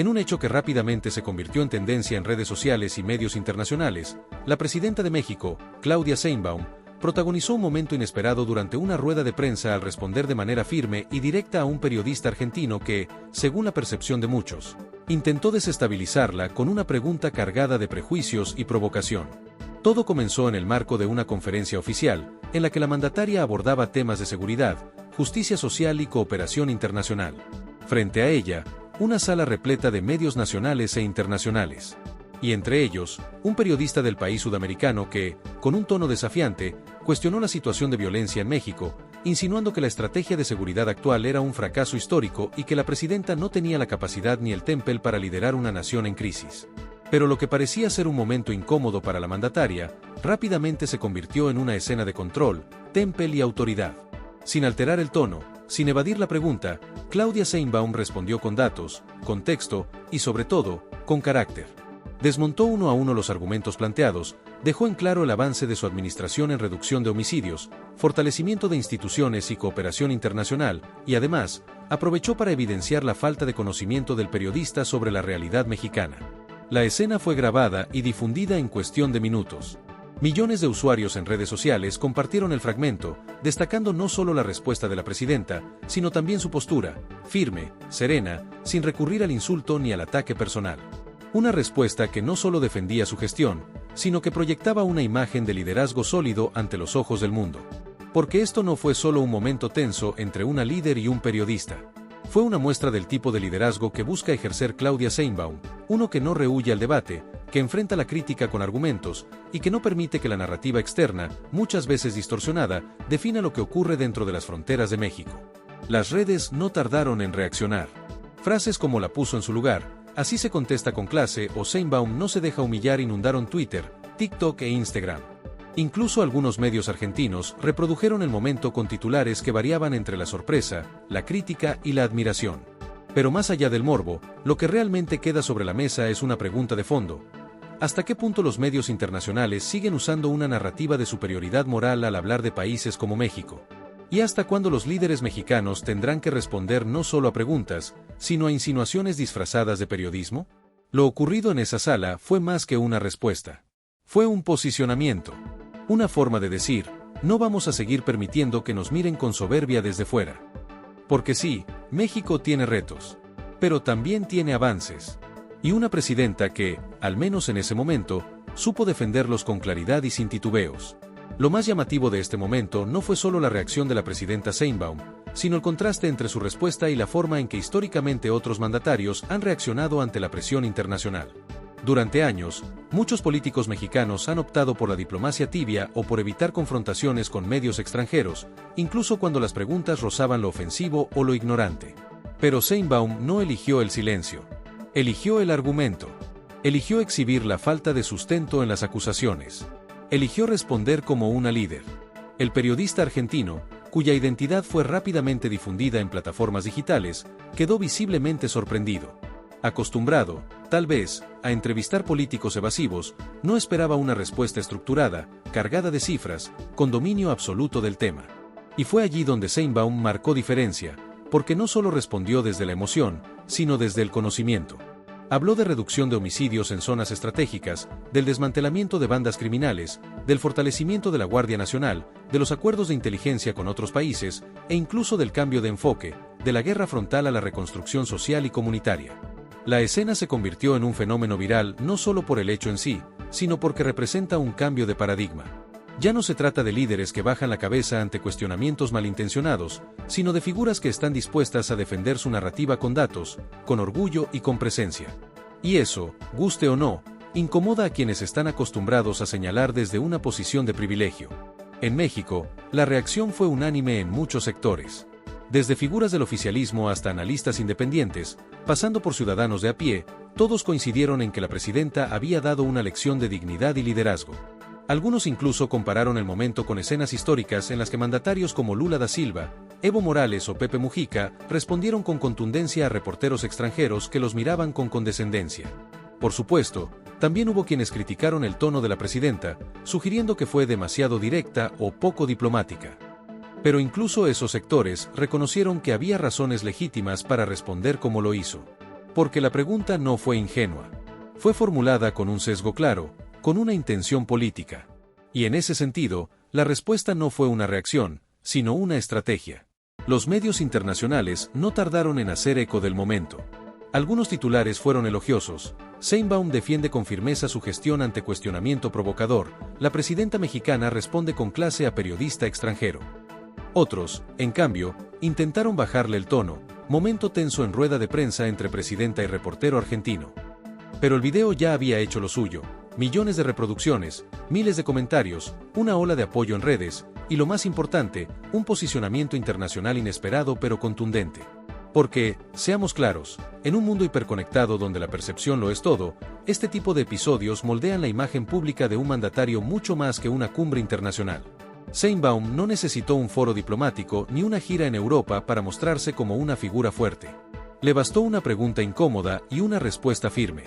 En un hecho que rápidamente se convirtió en tendencia en redes sociales y medios internacionales, la presidenta de México, Claudia Sheinbaum, protagonizó un momento inesperado durante una rueda de prensa al responder de manera firme y directa a un periodista argentino que, según la percepción de muchos, intentó desestabilizarla con una pregunta cargada de prejuicios y provocación. Todo comenzó en el marco de una conferencia oficial, en la que la mandataria abordaba temas de seguridad, justicia social y cooperación internacional. Frente a ella, una sala repleta de medios nacionales e internacionales. Y entre ellos, un periodista del país sudamericano que, con un tono desafiante, cuestionó la situación de violencia en México, insinuando que la estrategia de seguridad actual era un fracaso histórico y que la presidenta no tenía la capacidad ni el temple para liderar una nación en crisis. Pero lo que parecía ser un momento incómodo para la mandataria, rápidamente se convirtió en una escena de control, temple y autoridad. Sin alterar el tono, sin evadir la pregunta, Claudia Sheinbaum respondió con datos, contexto y sobre todo, con carácter. Desmontó uno a uno los argumentos planteados, dejó en claro el avance de su administración en reducción de homicidios, fortalecimiento de instituciones y cooperación internacional, y además, aprovechó para evidenciar la falta de conocimiento del periodista sobre la realidad mexicana. La escena fue grabada y difundida en cuestión de minutos. Millones de usuarios en redes sociales compartieron el fragmento, destacando no solo la respuesta de la presidenta, sino también su postura, firme, serena, sin recurrir al insulto ni al ataque personal. Una respuesta que no solo defendía su gestión, sino que proyectaba una imagen de liderazgo sólido ante los ojos del mundo. Porque esto no fue solo un momento tenso entre una líder y un periodista. Fue una muestra del tipo de liderazgo que busca ejercer Claudia Sheinbaum, uno que no rehúye al debate, que enfrenta la crítica con argumentos, y que no permite que la narrativa externa, muchas veces distorsionada, defina lo que ocurre dentro de las fronteras de México. Las redes no tardaron en reaccionar. Frases como "la puso en su lugar", "así se contesta con clase" o "Sheinbaum no se deja humillar" inundaron Twitter, TikTok e Instagram. Incluso algunos medios argentinos reprodujeron el momento con titulares que variaban entre la sorpresa, la crítica y la admiración. Pero más allá del morbo, lo que realmente queda sobre la mesa es una pregunta de fondo. ¿Hasta qué punto los medios internacionales siguen usando una narrativa de superioridad moral al hablar de países como México? ¿Y hasta cuándo los líderes mexicanos tendrán que responder no solo a preguntas, sino a insinuaciones disfrazadas de periodismo? Lo ocurrido en esa sala fue más que una respuesta. Fue un posicionamiento. Una forma de decir, no vamos a seguir permitiendo que nos miren con soberbia desde fuera. Porque sí, México tiene retos. Pero también tiene avances. Y una presidenta que, al menos en ese momento, supo defenderlos con claridad y sin titubeos. Lo más llamativo de este momento no fue solo la reacción de la presidenta Sheinbaum, sino el contraste entre su respuesta y la forma en que históricamente otros mandatarios han reaccionado ante la presión internacional. Durante años, muchos políticos mexicanos han optado por la diplomacia tibia o por evitar confrontaciones con medios extranjeros, incluso cuando las preguntas rozaban lo ofensivo o lo ignorante. Pero Sheinbaum no eligió el silencio. Eligió el argumento. Eligió exhibir la falta de sustento en las acusaciones. Eligió responder como una líder. El periodista argentino, cuya identidad fue rápidamente difundida en plataformas digitales, quedó visiblemente sorprendido. Acostumbrado, tal vez, a entrevistar políticos evasivos, no esperaba una respuesta estructurada, cargada de cifras, con dominio absoluto del tema. Y fue allí donde Sheinbaum marcó diferencia, porque no solo respondió desde la emoción, sino desde el conocimiento. Habló de reducción de homicidios en zonas estratégicas, del desmantelamiento de bandas criminales, del fortalecimiento de la Guardia Nacional, de los acuerdos de inteligencia con otros países, e incluso del cambio de enfoque, de la guerra frontal a la reconstrucción social y comunitaria. La escena se convirtió en un fenómeno viral no solo por el hecho en sí, sino porque representa un cambio de paradigma. Ya no se trata de líderes que bajan la cabeza ante cuestionamientos malintencionados, sino de figuras que están dispuestas a defender su narrativa con datos, con orgullo y con presencia. Y eso, guste o no, incomoda a quienes están acostumbrados a señalar desde una posición de privilegio. En México, la reacción fue unánime en muchos sectores. Desde figuras del oficialismo hasta analistas independientes, pasando por ciudadanos de a pie, todos coincidieron en que la presidenta había dado una lección de dignidad y liderazgo. Algunos incluso compararon el momento con escenas históricas en las que mandatarios como Lula da Silva, Evo Morales o Pepe Mujica respondieron con contundencia a reporteros extranjeros que los miraban con condescendencia. Por supuesto, también hubo quienes criticaron el tono de la presidenta, sugiriendo que fue demasiado directa o poco diplomática. Pero incluso esos sectores reconocieron que había razones legítimas para responder como lo hizo. Porque la pregunta no fue ingenua. Fue formulada con un sesgo claro, con una intención política. Y en ese sentido, la respuesta no fue una reacción, sino una estrategia. Los medios internacionales no tardaron en hacer eco del momento. Algunos titulares fueron elogiosos. Sheinbaum defiende con firmeza su gestión ante cuestionamiento provocador. La presidenta mexicana responde con clase a periodista extranjero. Otros, en cambio, intentaron bajarle el tono. Momento tenso en rueda de prensa entre presidenta y reportero argentino. Pero el video ya había hecho lo suyo. Millones de reproducciones, miles de comentarios, una ola de apoyo en redes, y lo más importante, un posicionamiento internacional inesperado pero contundente. Porque, seamos claros, en un mundo hiperconectado donde la percepción lo es todo, este tipo de episodios moldean la imagen pública de un mandatario mucho más que una cumbre internacional. Sheinbaum no necesitó un foro diplomático ni una gira en Europa para mostrarse como una figura fuerte. Le bastó una pregunta incómoda y una respuesta firme.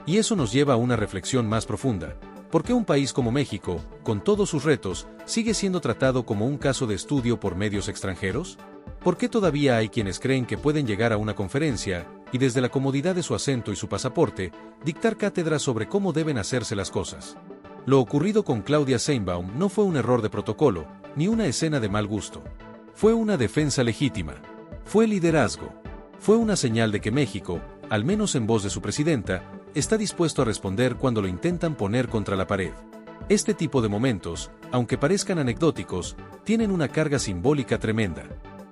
Y eso nos lleva a una reflexión más profunda. ¿Por qué un país como México, con todos sus retos, sigue siendo tratado como un caso de estudio por medios extranjeros? ¿Por qué todavía hay quienes creen que pueden llegar a una conferencia, y desde la comodidad de su asiento y su pasaporte, dictar cátedras sobre cómo deben hacerse las cosas? Lo ocurrido con Claudia Sheinbaum no fue un error de protocolo, ni una escena de mal gusto. Fue una defensa legítima. Fue liderazgo. Fue una señal de que México, al menos en voz de su presidenta, está dispuesto a responder cuando lo intentan poner contra la pared. Este tipo de momentos, aunque parezcan anecdóticos, tienen una carga simbólica tremenda.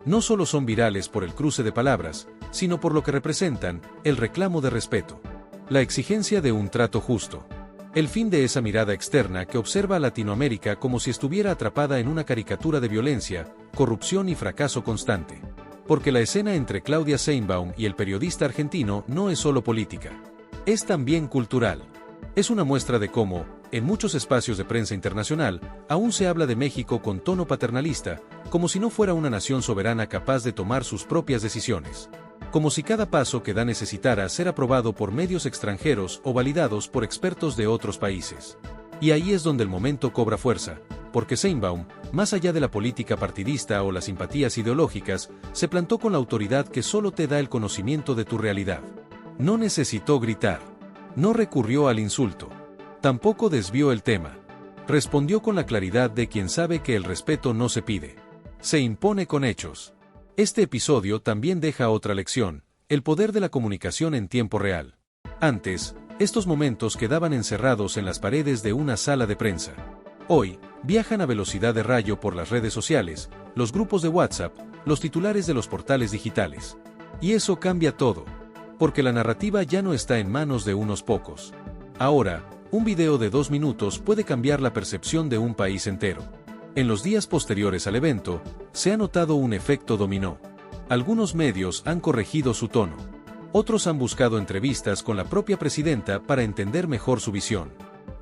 No solo son virales por el cruce de palabras, sino por lo que representan, el reclamo de respeto. La exigencia de un trato justo. El fin de esa mirada externa que observa a Latinoamérica como si estuviera atrapada en una caricatura de violencia, corrupción y fracaso constante. Porque la escena entre Claudia Sheinbaum y el periodista argentino no es solo política. Es también cultural. Es una muestra de cómo, en muchos espacios de prensa internacional, aún se habla de México con tono paternalista, como si no fuera una nación soberana capaz de tomar sus propias decisiones. Como si cada paso que da necesitara ser aprobado por medios extranjeros o validados por expertos de otros países. Y ahí es donde el momento cobra fuerza, porque Sheinbaum, más allá de la política partidista o las simpatías ideológicas, se plantó con la autoridad que solo te da el conocimiento de tu realidad. No necesitó gritar. No recurrió al insulto. Tampoco desvió el tema. Respondió con la claridad de quien sabe que el respeto no se pide. Se impone con hechos. Este episodio también deja otra lección, el poder de la comunicación en tiempo real. Antes, estos momentos quedaban encerrados en las paredes de una sala de prensa. Hoy, viajan a velocidad de rayo por las redes sociales, los grupos de WhatsApp, los titulares de los portales digitales. Y eso cambia todo. Porque la narrativa ya no está en manos de unos pocos. Ahora, un video de 2 minutos puede cambiar la percepción de un país entero. En los días posteriores al evento, se ha notado un efecto dominó. Algunos medios han corregido su tono. Otros han buscado entrevistas con la propia presidenta para entender mejor su visión.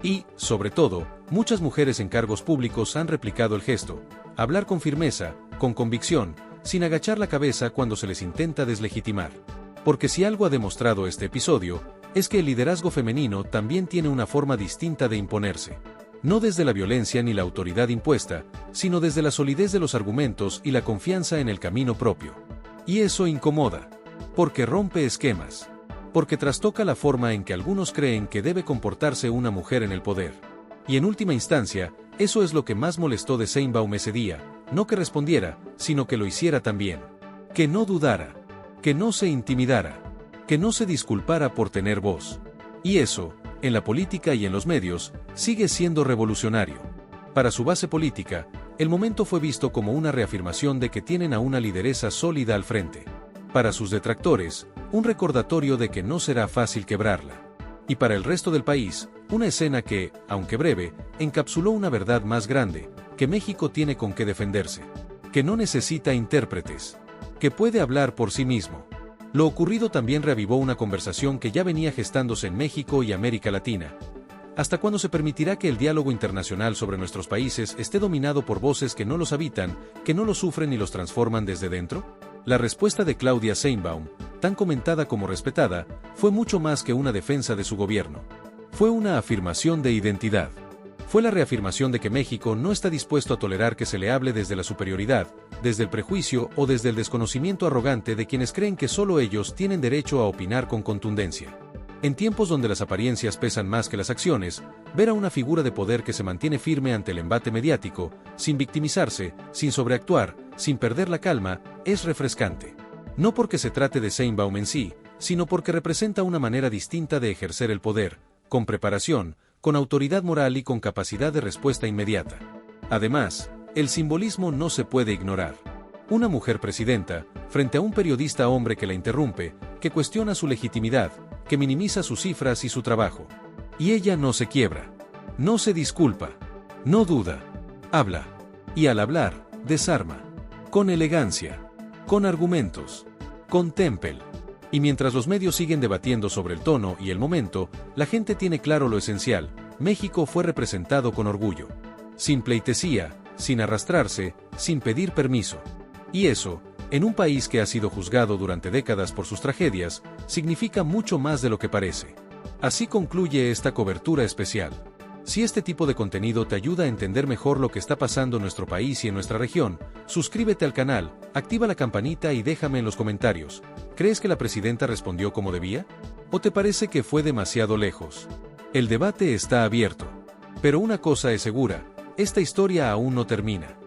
Y, sobre todo, muchas mujeres en cargos públicos han replicado el gesto, hablar con firmeza, con convicción, sin agachar la cabeza cuando se les intenta deslegitimar. Porque si algo ha demostrado este episodio, es que el liderazgo femenino también tiene una forma distinta de imponerse. No desde la violencia ni la autoridad impuesta, sino desde la solidez de los argumentos y la confianza en el camino propio. Y eso incomoda. Porque rompe esquemas. Porque trastoca la forma en que algunos creen que debe comportarse una mujer en el poder. Y en última instancia, eso es lo que más molestó de Sheinbaum ese día, no que respondiera, sino que lo hiciera también. Que no dudara. Que no se intimidara. Que no se disculpara por tener voz. Y eso, en la política y en los medios, sigue siendo revolucionario. Para su base política, el momento fue visto como una reafirmación de que tienen a una lideresa sólida al frente. Para sus detractores, un recordatorio de que no será fácil quebrarla. Y para el resto del país, una escena que, aunque breve, encapsuló una verdad más grande, que México tiene con qué defenderse. Que no necesita intérpretes. Que puede hablar por sí mismo. Lo ocurrido también reavivó una conversación que ya venía gestándose en México y América Latina. ¿Hasta cuándo se permitirá que el diálogo internacional sobre nuestros países esté dominado por voces que no los habitan, que no los sufren y los transforman desde dentro? La respuesta de Claudia Sheinbaum, tan comentada como respetada, fue mucho más que una defensa de su gobierno. Fue una afirmación de identidad. Fue la reafirmación de que México no está dispuesto a tolerar que se le hable desde la superioridad, desde el prejuicio o desde el desconocimiento arrogante de quienes creen que solo ellos tienen derecho a opinar con contundencia. En tiempos donde las apariencias pesan más que las acciones, ver a una figura de poder que se mantiene firme ante el embate mediático, sin victimizarse, sin sobreactuar, sin perder la calma, es refrescante. No porque se trate de Sheinbaum en sí, sino porque representa una manera distinta de ejercer el poder, con preparación, con autoridad moral y con capacidad de respuesta inmediata. Además, el simbolismo no se puede ignorar. Una mujer presidenta, frente a un periodista hombre que la interrumpe, que cuestiona su legitimidad, que minimiza sus cifras y su trabajo. Y ella no se quiebra, no se disculpa, no duda, habla. Y al hablar, desarma. Con elegancia, con argumentos, con temple. Y mientras los medios siguen debatiendo sobre el tono y el momento, la gente tiene claro lo esencial: México fue representado con orgullo. Sin pleitesía, sin arrastrarse, sin pedir permiso. Y eso, en un país que ha sido juzgado durante décadas por sus tragedias, significa mucho más de lo que parece. Así concluye esta cobertura especial. Si este tipo de contenido te ayuda a entender mejor lo que está pasando en nuestro país y en nuestra región, suscríbete al canal, activa la campanita y déjame en los comentarios. ¿Crees que la presidenta respondió como debía? ¿O te parece que fue demasiado lejos? El debate está abierto. Pero una cosa es segura: esta historia aún no termina.